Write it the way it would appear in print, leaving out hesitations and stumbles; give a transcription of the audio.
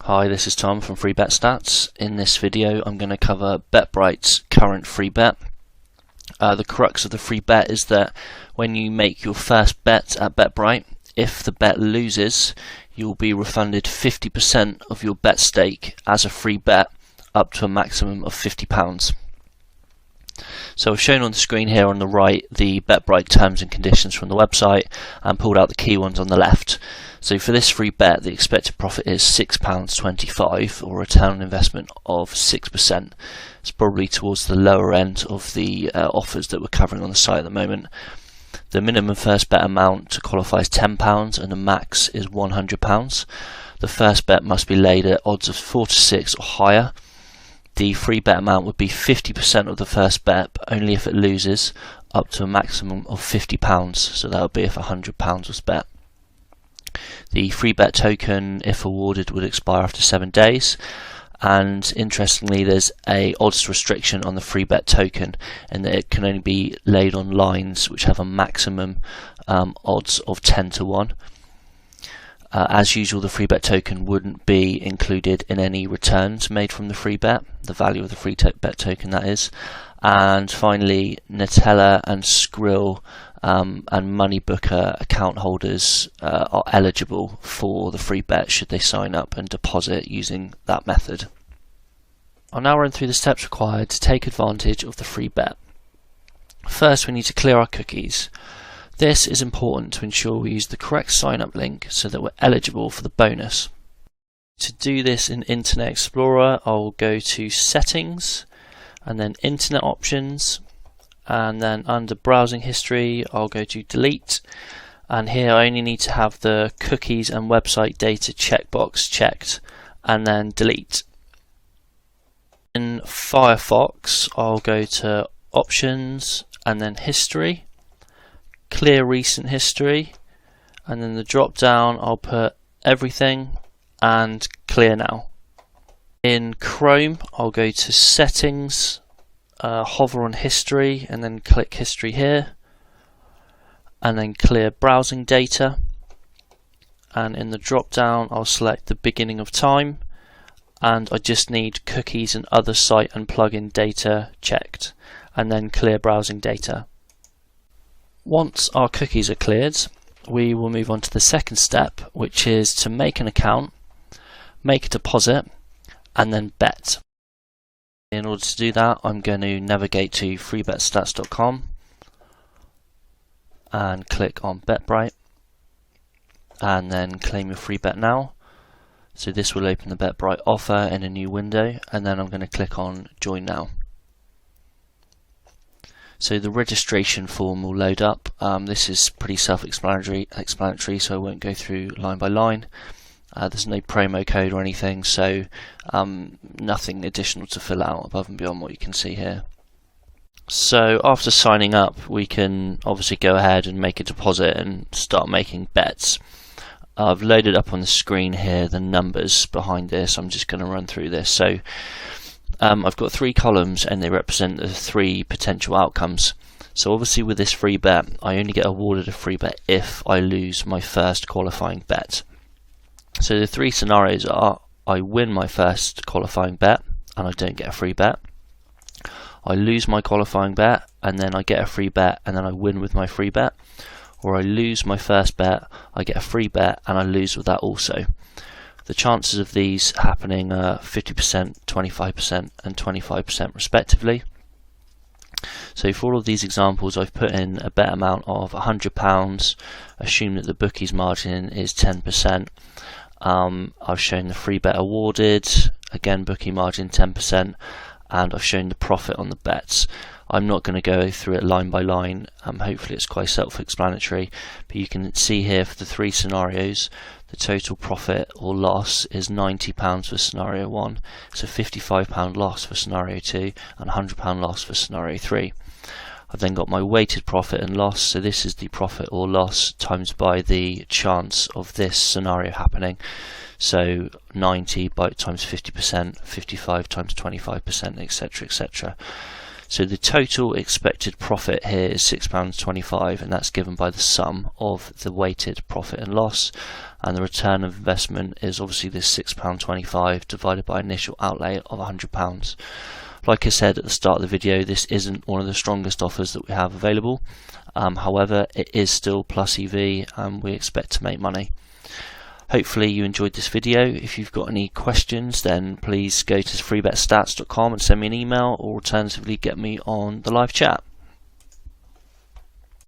Hi, this is Tom from Free Bet Stats. In this video I'm going to cover BetBright's current free bet. The crux of the free bet is that when you make your first bet at BetBright, if the bet loses, you'll be refunded 50% of your bet stake as a free bet up to a maximum of £50. So I've shown on the screen here on the right the BetBright terms and conditions from the website and pulled out the key ones on the left. So for this free bet, the expected profit is £6.25 or a return on investment of 6%. It's probably towards the lower end of the offers that we're covering on the site at the moment. The minimum first bet amount to qualify is £10 and the max is £100. The first bet must be laid at odds of 4 to 6 or higher. The free bet amount would be 50% of the first bet, but only if it loses, up to a maximum of £50. So that would be if £100 was bet. The free bet token, if awarded, would expire after 7 days. And interestingly, there's a odds restriction on the free bet token, in that it can only be laid on lines which have a maximum odds of 10 to 1. As usual, the free bet token wouldn't be included in any returns made from the free bet, the value of the free bet token that is. And finally, Nutella and Skrill and Moneybooker account holders are eligible for the free bet should they sign up and deposit using that method. I'll now run through the steps required to take advantage of the free bet. First, we need to clear our cookies. This is important to ensure we use the correct sign-up link so that we're eligible for the bonus. To do this in Internet Explorer, I'll go to Settings and then Internet Options, and then under Browsing History I'll go to Delete, and here I only need to have the cookies and website data checkbox checked and then Delete. In Firefox I'll go to Options and then History, Clear Recent History, and then the drop down I'll put Everything and Clear Now. In Chrome I'll go to Settings, hover on History and then click History here, and then clear Browsing Data, and in the drop down I'll select the beginning of time, and I just need cookies and other site and plugin data checked, and then clear Browsing Data. Once our cookies are cleared, we will move on to the second step, which is to make an account, make a deposit, and then bet. In order to do that, I'm going to navigate to freebetstats.com and click on BetBright, and then claim your free bet now. So this will open the BetBright offer in a new window, and then I'm going to click on Join Now. So the registration form will load up. This is pretty self-explanatory, so I won't go through line by line. There's no promo code or anything, so nothing additional to fill out above and beyond what you can see here. So after signing up, we can obviously go ahead and make a deposit and start making bets. I've loaded up on the screen here the numbers behind this. I'm just going to run through this. So I've got 3 columns and they represent the 3 potential outcomes. So obviously with this free bet, I only get awarded a free bet if I lose my first qualifying bet. So the 3 scenarios are: I win my first qualifying bet and I don't get a free bet, I lose my qualifying bet and then I get a free bet and then I win with my free bet, or I lose my first bet, I get a free bet and I lose with that also. The chances of these happening are 50%, 25% and 25% respectively. So for all of these examples, I've put in a bet amount of £100, assume that the bookie's margin is 10%. I've shown the free bet awarded, again bookie margin 10%, and I've shown the profit on the bets. I'm not going to go through it line by line, hopefully it's quite self-explanatory, but you can see here for the 3 scenarios, the total profit or loss is £90 for scenario 1, so £55 loss for scenario 2, and £100 loss for scenario 3. I've then got my weighted profit and loss, so this is the profit or loss times by the chance of this scenario happening. So 90 times 50%, 55 times 25%, etc, etc. So the total expected profit here is £6.25, and that's given by the sum of the weighted profit and loss and the return of investment is obviously this £6.25 divided by initial outlay of £100. Like I said at the start of the video, this isn't one of the strongest offers that we have available. However, it is still plus EV and we expect to make money. Hopefully you enjoyed this video. If you've got any questions, then please go to freebetstats.com and send me an email, or alternatively get me on the live chat.